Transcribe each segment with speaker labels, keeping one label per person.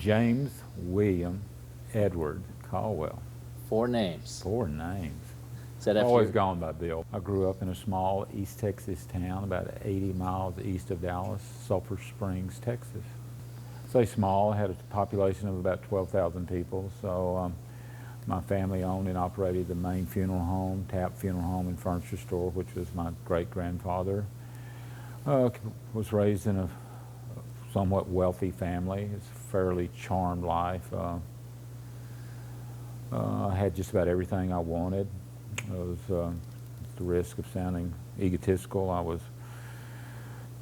Speaker 1: James William Edward Caldwell.
Speaker 2: 4 names.
Speaker 1: 4 names.
Speaker 2: Is that after
Speaker 1: Always
Speaker 2: your-
Speaker 1: gone by Bill. I grew up in a small East Texas town about 80 miles east of Dallas, Sulphur Springs, Texas. Say small, had a population of about 12,000 people. So my family owned and operated the main funeral home, Tap Funeral Home and Furniture Store, which was my great-grandfather. Was raised in a somewhat wealthy family. It's a fairly charmed life. I had just about everything I wanted. I was, at the risk of sounding egotistical, I was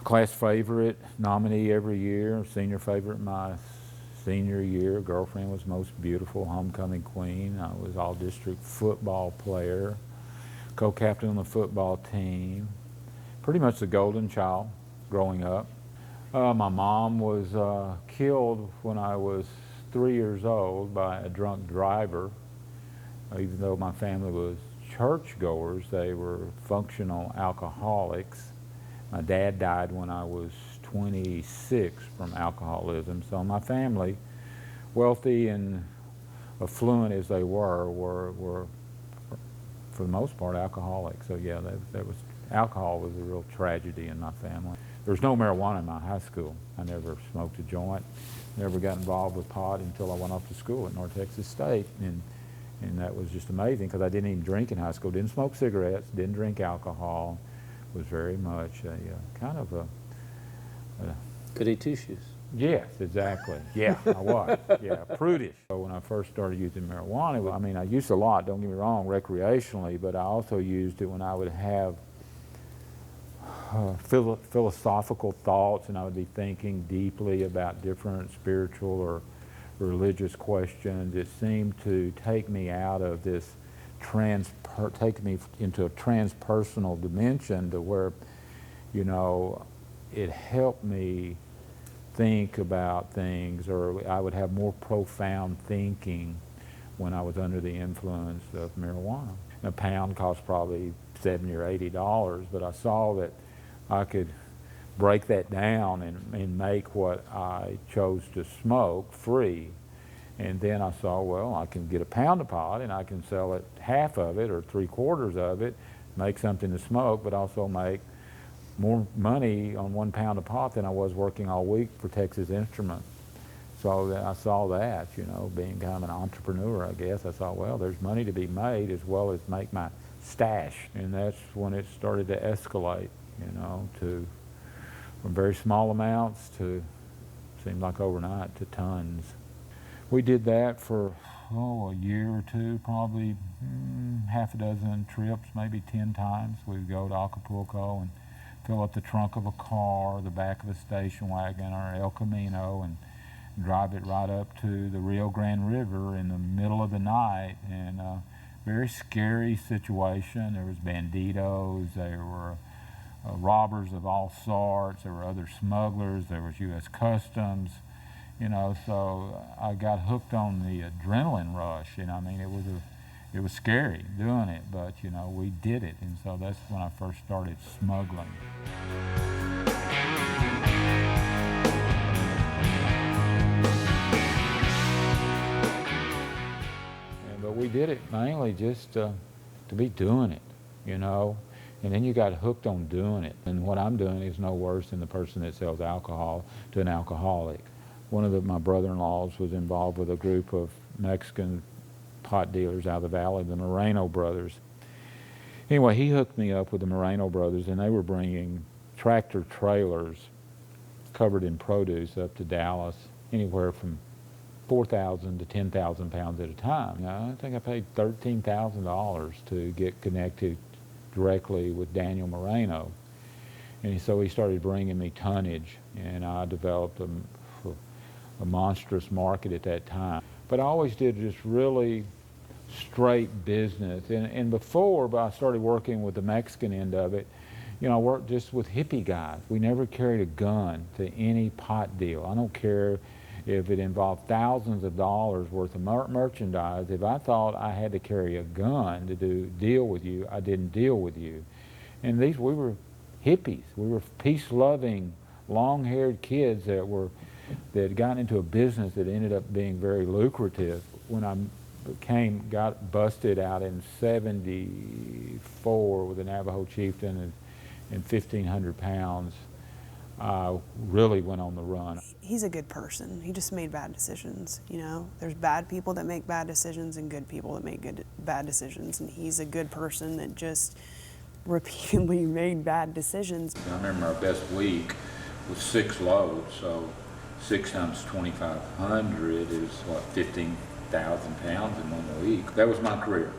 Speaker 1: class favorite, nominee every year, senior favorite my senior year. Girlfriend was most beautiful, homecoming queen. I was all-district football player, co-captain on the football team. Pretty much the golden child growing up. My mom was killed when I was 3 years old by a drunk driver. Even though my family was churchgoers, they were functional alcoholics. My dad died when I was 26 from alcoholism. So my family, wealthy and affluent as they were for the most part alcoholics. So yeah, alcohol was a real tragedy in my family. There was no marijuana in my high school. I never smoked a joint, never got involved with pot until I went off to school at North Texas State. And that was just amazing because I didn't even drink in high school, didn't smoke cigarettes, didn't drink alcohol, was very much a kind of a
Speaker 2: Goody two-shoes.
Speaker 1: yes, exactly. Yeah, I was. Yeah, prudish. So when I first started using marijuana, I mean, I used a lot, don't get me wrong, recreationally, but I also used it when I would have philosophical thoughts and I would be thinking deeply about different spiritual or religious questions. It seemed to take me out of this take me into a transpersonal dimension to where, you know, it helped me think about things, or I would have more profound thinking when I was under the influence of marijuana. A pound cost probably $70 or $80, but I saw that I could break that down and make what I chose to smoke free. And then I saw, well, I can get a pound of pot and I can sell it half of it or 3/4 of it, make something to smoke, but also make more money on 1 pound of pot than I was working all week for Texas Instruments. So I saw that, you know, being kind of an entrepreneur, I guess. I thought, well, there's money to be made as well as make my stash. And that's when it started to escalate, you know, from very small amounts to, seemed like overnight, to tons. We did that for, a year or two, probably half a dozen trips, maybe 10 times. We'd go to Acapulco and fill up the trunk of a car, the back of a station wagon, or El Camino, and drive it right up to the Rio Grande River in the middle of the night. And very scary situation. There was banditos, there were robbers of all sorts, there were other smugglers, there was U.S. Customs, you know, so I got hooked on the adrenaline rush, and I mean, it was scary doing it, but you know, we did it, and so that's when I first started smuggling. But we did it mainly just to be doing it, you know, and then you got hooked on doing it. And what I'm doing is no worse than the person that sells alcohol to an alcoholic. One of my brother-in-laws was involved with a group of Mexican pot dealers out of the valley, the Moreno brothers. Anyway, he hooked me up with the Moreno brothers, and they were bringing tractor trailers covered in produce up to Dallas, anywhere from 4,000 to 10,000 pounds at a time. Now, I think I paid $13,000 to get connected directly with Daniel Moreno. And so he started bringing me tonnage, and I developed a monstrous market at that time. But I always did just really straight business. And before I started working with the Mexican end of it, you know, I worked just with hippie guys. We never carried a gun to any pot deal. I don't care if it involved thousands of dollars worth of merchandise. If I thought I had to carry a gun to deal with you, I didn't deal with you. And we were hippies. We were peace-loving, long-haired kids that were that had gotten into a business that ended up being very lucrative. When I got busted out in '74 with a Navajo chieftain and 1,500 pounds, I really went on the run.
Speaker 3: He's a good person. He just made bad decisions, you know. There's bad people that make bad decisions and good people that make bad decisions, and he's a good person that just repeatedly made bad decisions.
Speaker 1: I remember our best week was 6 loads, so 6 times 2,500 is what, 15,000 pounds in 1 week. That was my career.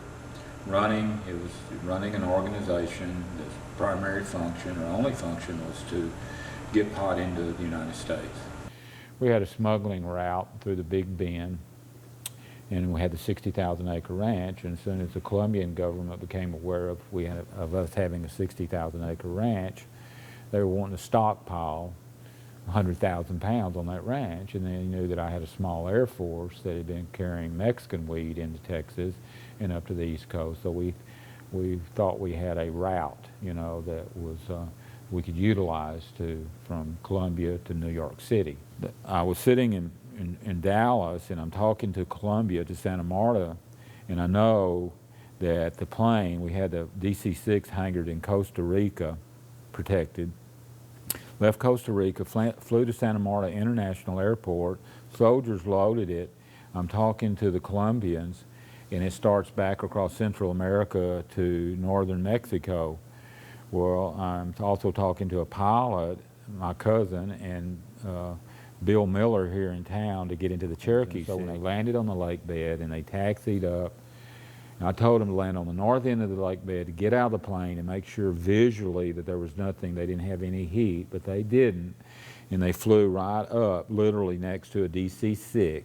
Speaker 1: Running, it was running an organization. The primary function or only function was to get pot into the United States. We had a smuggling route through the Big Bend, and we had the 60,000 acre ranch, and as soon as the Columbian government became aware of us having a 60,000 acre ranch, they were wanting to stockpile 100,000 pounds on that ranch, and they knew that I had a small Air Force that had been carrying Mexican weed into Texas and up to the East Coast, so we thought we had a route, you know, that was we could utilize from Columbia to New York City. I was sitting in Dallas, and I'm talking to Columbia to Santa Marta, and I know that the plane, we had the DC-6 hangared in Costa Rica, protected, left Costa Rica, flew to Santa Marta International Airport, soldiers loaded it. I'm talking to the Colombians, and it starts back across Central America to northern Mexico. Well, I'm also talking to a pilot, my cousin, and Bill Miller here in town to get into the Cherokee. So when they landed on the lake bed and they taxied up, and I told them to land on the north end of the lake bed, to get out of the plane and make sure visually that there was nothing, they didn't have any heat, but they didn't. And they flew right up, literally next to a DC-6,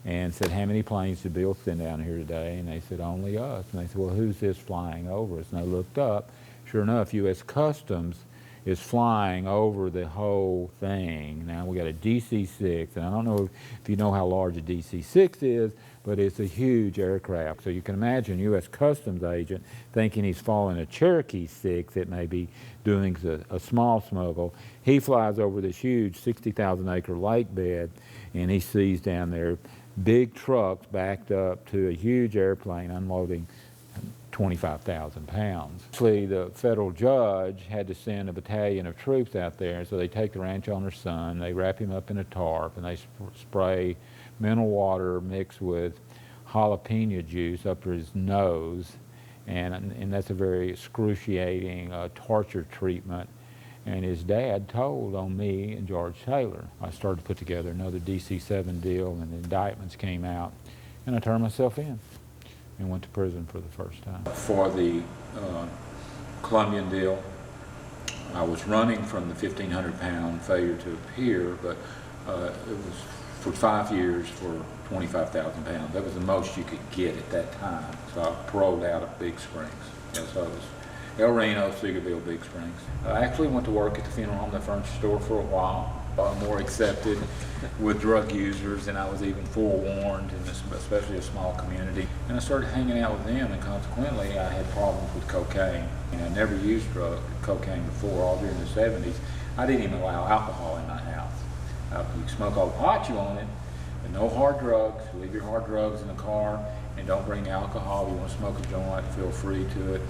Speaker 1: and said, how many planes did Bill send down here today? And they said, only us. And they said, well, who's this flying over us? And I looked up. Sure enough, U.S. Customs is flying over the whole thing. Now we got a DC-6, and I don't know if you know how large a DC-6 is, but it's a huge aircraft. So you can imagine U.S. Customs agent thinking he's following a Cherokee 6 that may be doing a small smuggle. He flies over this huge 60,000 acre lake bed, and he sees down there big trucks backed up to a huge airplane unloading 25,000 pounds. Actually, the federal judge had to send a battalion of troops out there, so they take the ranch owner's son, they wrap him up in a tarp, and they spray mineral water mixed with jalapeno juice up to his nose, and that's a very excruciating torture treatment. And his dad told on me and George Taylor. I started to put together another DC-7 deal, and the indictments came out, and I turned myself in and went to prison for the first time. For the Columbian deal, I was running from the 1,500-pound failure to appear, but it was for 5 years for 25,000 pounds. That was the most you could get at that time. So I paroled out of Big Springs. Yeah, so it was El Reno, Seagoville, Big Springs. I actually went to work at the funeral home, the furniture store, for a while. More accepted with drug users, and I was even forewarned, in especially a small community. And I started hanging out with them, and consequently I had problems with cocaine. And I never used cocaine before, all during the 70s. I didn't even allow alcohol in my house. You can smoke all the pot you wanted, but no hard drugs. Leave your hard drugs in the car, and don't bring alcohol. If you want to smoke a joint, feel free to it,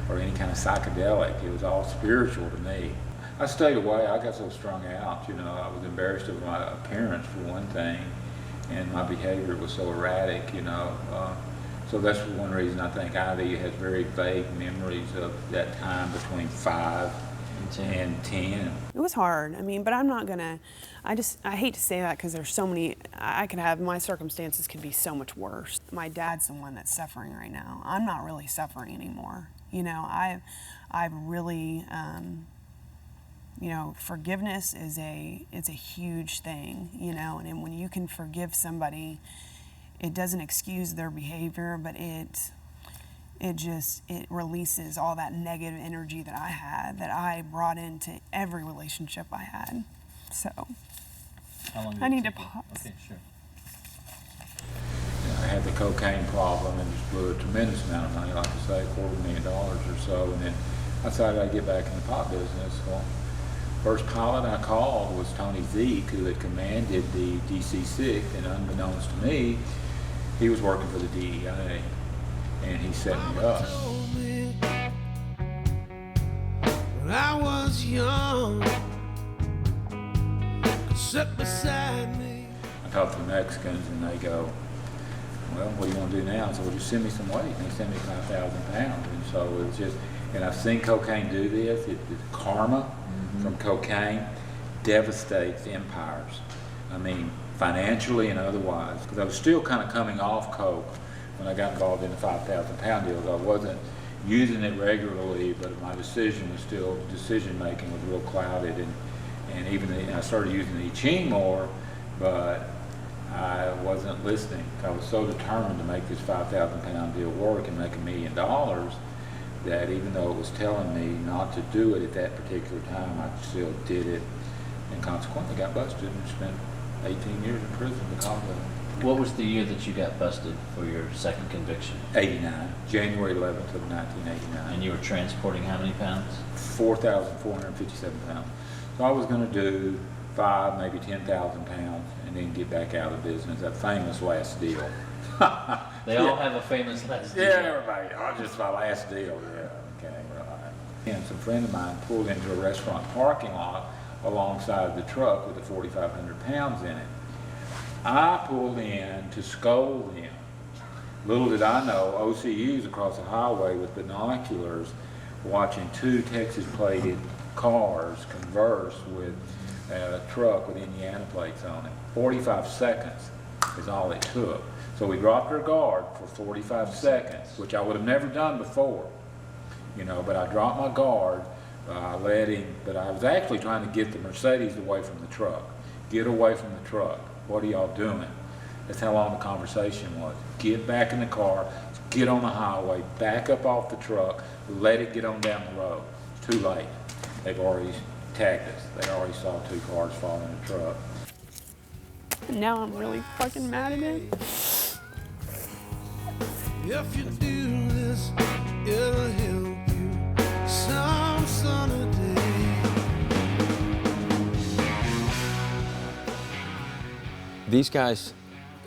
Speaker 1: or any kind of psychedelic. It was all spiritual to me. I stayed away. I got so strung out, you know. I was embarrassed of my appearance, for one thing, and my behavior was so erratic, you know. So that's one reason I think Ivy has very vague memories of that time between 5 and 10.
Speaker 3: It was hard. I mean, but I'm not gonna, I hate to say that because there's so many, my circumstances could be so much worse. My dad's the one that's suffering right now. I'm not really suffering anymore. You know, I've really, you know, forgiveness it's a huge thing, you know, and when you can forgive somebody, it doesn't excuse their behavior, but it releases all that negative energy that I brought into every relationship I had. So
Speaker 2: How long did
Speaker 3: I
Speaker 2: it
Speaker 3: need to
Speaker 2: take you?
Speaker 3: pause.
Speaker 2: Okay, sure.
Speaker 1: I had the cocaine problem and just blew a tremendous amount of money, like I say, $250,000 or so, and then I decided I'd get back in the pot business. Well, First pilot I called was Tony Zeke, who had commanded the DC 6th, and unbeknownst to me, he was working for the DEA, and he set me up.
Speaker 4: When I was young, sit beside me.
Speaker 1: I talked to the Mexicans, and they go, well, what do you want to do now? I said, well, just send me some weight. And they sent me 5,000 pounds. And so it was just, and I've seen cocaine do this. The karma from cocaine devastates empires. I mean, financially and otherwise. Because I was still kind of coming off coke when I got involved in the 5,000 pound deals. I wasn't using it regularly, but my decision making was real clouded. And even I started using the I Ching more, but I wasn't listening. I was so determined to make this 5,000 pound deal work and make $1 million that even though it was telling me not to do it at that particular time, I still did it, and consequently got busted and spent 18 years in prison because of it.
Speaker 2: What was the year that you got busted for your second conviction?
Speaker 1: 89, January 11th of 1989.
Speaker 2: And you were transporting how many pounds? 4,457
Speaker 1: pounds. So I was going to do 5, maybe 10,000 pounds, and then get back out of business. That famous last deal.
Speaker 2: They all have a famous last deal.
Speaker 1: Yeah, everybody. Just my last deal. Yeah, okay, right. And some friend of mine pulled into a restaurant parking lot alongside the truck with the 4,500 pounds in it. I pulled in to scold him. Little did I know, OCU's across the highway with binoculars, watching 2 Texas-plated cars converse with a truck with Indiana plates on it. 45 seconds is all it took. So we dropped our guard for 45 seconds, which I would have never done before, you know, but I dropped my guard, but I was actually trying to get the Mercedes away from the truck. Get away from the truck. What are y'all doing? That's how long the conversation was. Get back in the car, get on the highway, back up off the truck, let it get on down the road. It's too late. They've already tagged us. They already saw 2 cars fall in the truck.
Speaker 3: Now I'm really fucking mad at him.
Speaker 4: If you do this, it'll help you some sunny day.
Speaker 5: These guys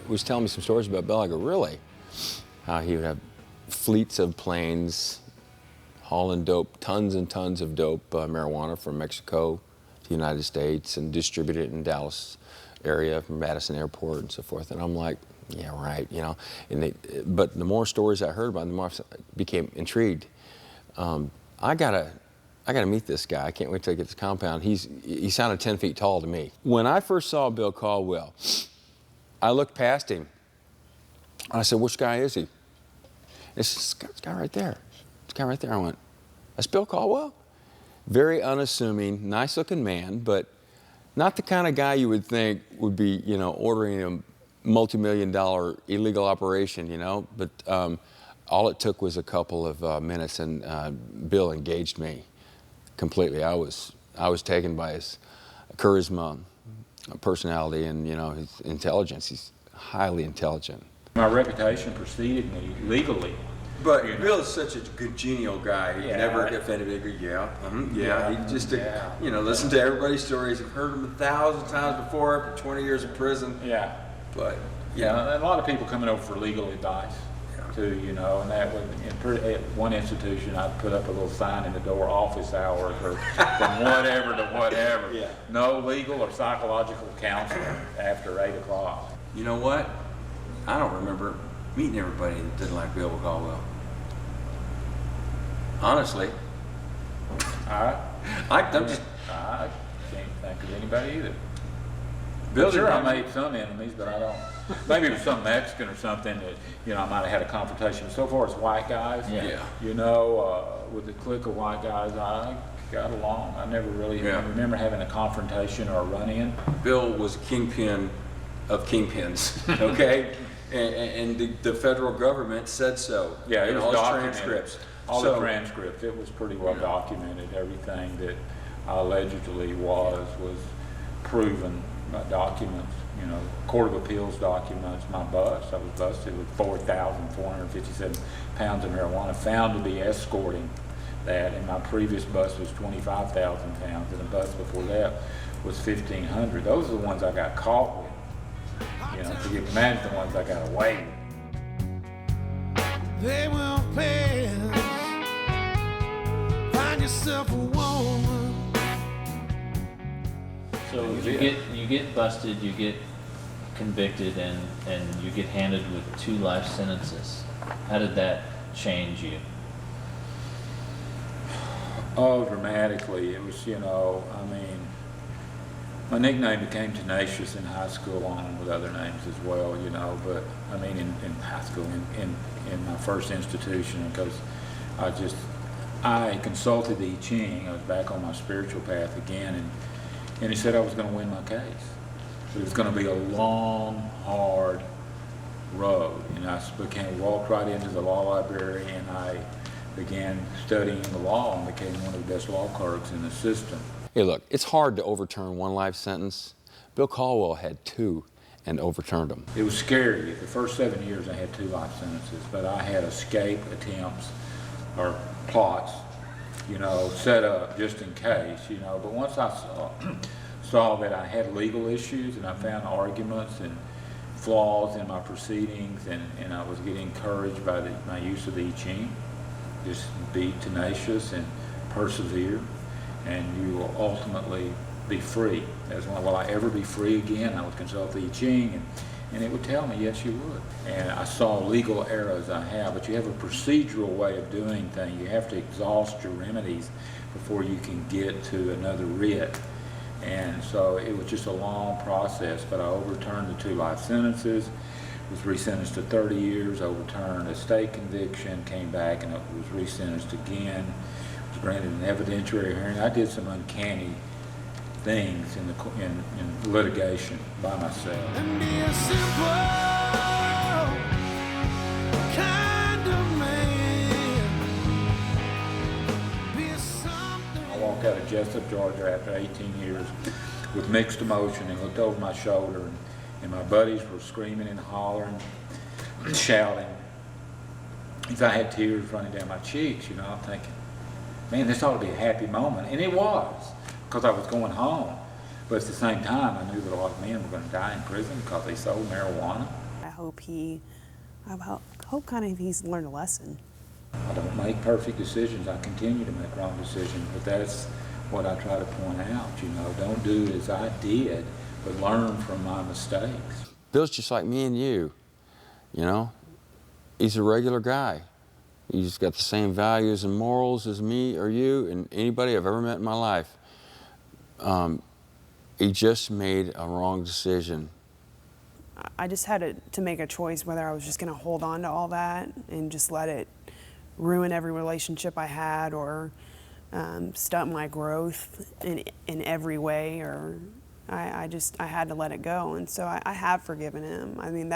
Speaker 5: was telling me some stories about Bill. I go, really? How he would have fleets of planes hauling dope, tons and tons of dope, marijuana from Mexico to the United States and distribute it in Dallas area from Madison Airport and so forth. And I'm like, yeah, right, you know. But the more stories I heard about, the more I became intrigued. I gotta meet this guy. I can't wait till I get to the compound. He sounded 10 feet tall to me. When I first saw Bill Caldwell, I looked past him. And I said, which guy is he? It's this guy right there. This guy right there. I went, that's Bill Caldwell? Very unassuming, nice looking man, but not the kind of guy you would think would be, you know, ordering a multi-million-dollar illegal operation, you know. But all it took was a couple of minutes, and Bill engaged me completely. I was taken by his charisma, personality, and, you know, his intelligence. He's highly intelligent.
Speaker 1: My reputation preceded me legally.
Speaker 6: But Bill is such a good, genial guy. He
Speaker 1: Yeah,
Speaker 6: never
Speaker 1: right.
Speaker 6: offended anybody. Yeah.
Speaker 1: Yeah.
Speaker 6: He just,
Speaker 1: Yeah.
Speaker 6: you know, listen to everybody's stories. I've heard them 1,000 times before after 20 years in prison.
Speaker 1: Yeah.
Speaker 6: But,
Speaker 1: Yeah, and a lot of people coming over for legal advice,
Speaker 6: Yeah.
Speaker 1: too, you know, and that would, at one institution, I'd put up a little sign in the door, office hours, or from whatever to whatever.
Speaker 6: Yeah.
Speaker 1: No legal or psychological counseling after 8 o'clock.
Speaker 6: you know what? I don't remember meeting everybody that didn't like Bill Caldwell. Honestly.
Speaker 1: I'm
Speaker 6: just...
Speaker 1: I can't think of anybody either. Bill, sure, I made some enemies, but I don't. Maybe it was some Mexican or something that, you know, I might have had a confrontation. So far as white guys,
Speaker 2: Yeah.
Speaker 1: you know, with the clique of white guys, I got along. I never really remember having a confrontation or a run-in.
Speaker 6: Bill was a kingpin of kingpins, okay? and the federal government said so.
Speaker 1: Yeah, it
Speaker 6: in
Speaker 1: was
Speaker 6: all his
Speaker 1: documented.
Speaker 6: transcripts.
Speaker 1: All
Speaker 6: So-
Speaker 1: the transcripts, it was pretty well documented. Everything that allegedly was proven by documents. You know, Court of Appeals documents, my bust. I was busted with 4,457 pounds of marijuana found to be escorting that, and my previous bus was 25,000 pounds, and the bus before that was 1,500. Those are the ones I got caught with. You know, so you can imagine the ones I got away with.
Speaker 4: They will pass. Find yourself a woman.
Speaker 2: So you get busted, you get convicted, and you get handed with 2 life sentences. How did that change you?
Speaker 1: Oh, dramatically. It was, you know, I mean, my nickname became Tenacious in high school, along with other names as well, you know, but I mean, in high school, in my first institution, because I consulted the I Ching. I was back on my spiritual path again, and he said I was going to win my case. But it was going to be a long, hard road, and I walked right into the law library, and I began studying the law and became one of the best law clerks in the system.
Speaker 5: Hey, look, it's hard to overturn 1 life sentence. Bill Caldwell had 2 and overturned them.
Speaker 1: It was scary. The first 7 years I had 2 life sentences, but I had escape attempts or plots, you know, set up just in case, you know. But once I saw that I had legal issues, and I found arguments and flaws in my proceedings, and I was getting encouraged by my use of the I Ching. Just be tenacious and persevere, and you will ultimately be free. As well, will I ever be free again? I would consult the I Ching, and it would tell me, yes, you would. And I saw legal errors I have, but you have a procedural way of doing things. You have to exhaust your remedies before you can get to another writ. And so it was just a long process, but I overturned the 2 life sentences, was resentenced to 30 years, overturned a state conviction, came back and it was resentenced again, was granted an evidentiary hearing. I did some uncanny things in litigation by myself.
Speaker 4: And be a simple kind of man. Be a something.
Speaker 1: I walked out of Jessup, Georgia after 18 years with mixed emotion, and looked over my shoulder, and my buddies were screaming and hollering, shouting. As I had tears running down my cheeks, you know, I'm thinking, man, this ought to be a happy moment. And it was, because I was going home. But at the same time, I knew that a lot of men were going to die in prison because they sold marijuana.
Speaker 3: I hope kind of he's learned a lesson.
Speaker 1: I don't make perfect decisions. I continue to make wrong decisions, but that's what I try to point out, you know. Don't do as I did, but learn from my mistakes.
Speaker 5: Bill's just like me and you know. He's a regular guy. He's got the same values and morals as me or you and anybody I've ever met in my life. He just made a wrong decision.
Speaker 3: I just had to make a choice whether I was just going to hold on to all that and just let it ruin every relationship I had, or stunt my growth in every way, or I had to let it go. And so I have forgiven him. I mean,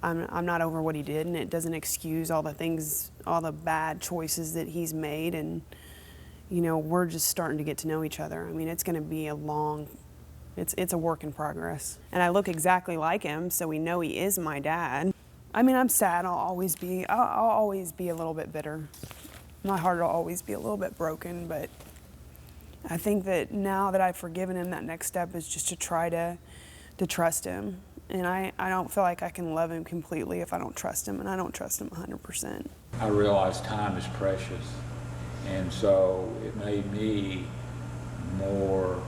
Speaker 3: I'm not over what he did, and it doesn't excuse all the things, all the bad choices that he's made. And, you know, we're just starting to get to know each other. I mean, it's going to be it's a work in progress. And I look exactly like him, so we know he is my dad. I mean, I'm sad. I'll always be a little bit bitter. My heart will always be a little bit broken, but I think that now that I've forgiven him, that next step is just to try to trust him. And I don't feel like I can love him completely if I don't trust him, and I don't trust him 100%.
Speaker 1: I realized time is precious, and so it made me more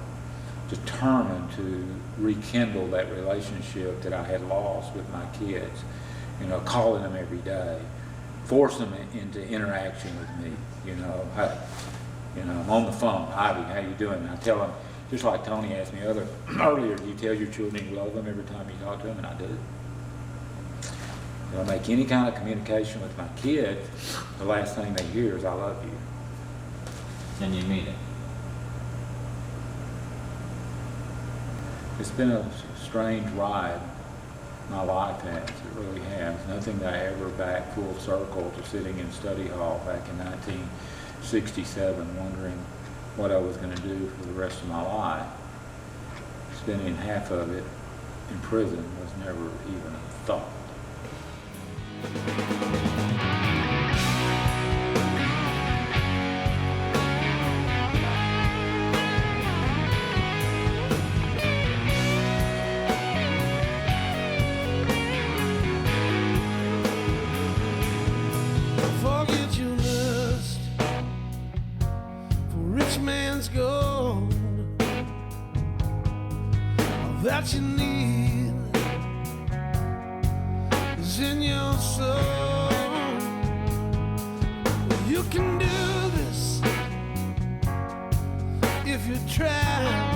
Speaker 1: determined to rekindle that relationship that I had lost with my kids. You know, calling them every day, force them into interaction with me. You know, I'm on the phone. Ivy, how you doing? And I tell them, just like Tony asked me earlier, do you tell your children you love them every time you talk to them? And I do. If I make any kind of communication with my kids, the last thing they hear is, I love you.
Speaker 2: And you mean it.
Speaker 1: It's been a strange ride. My life has. It really has. Nothing that I ever back full circle to sitting in study hall back in 1967 wondering what I was going to do for the rest of my life. Spending half of it in prison was never even a thought.
Speaker 4: is in your soul. You can do this if you try.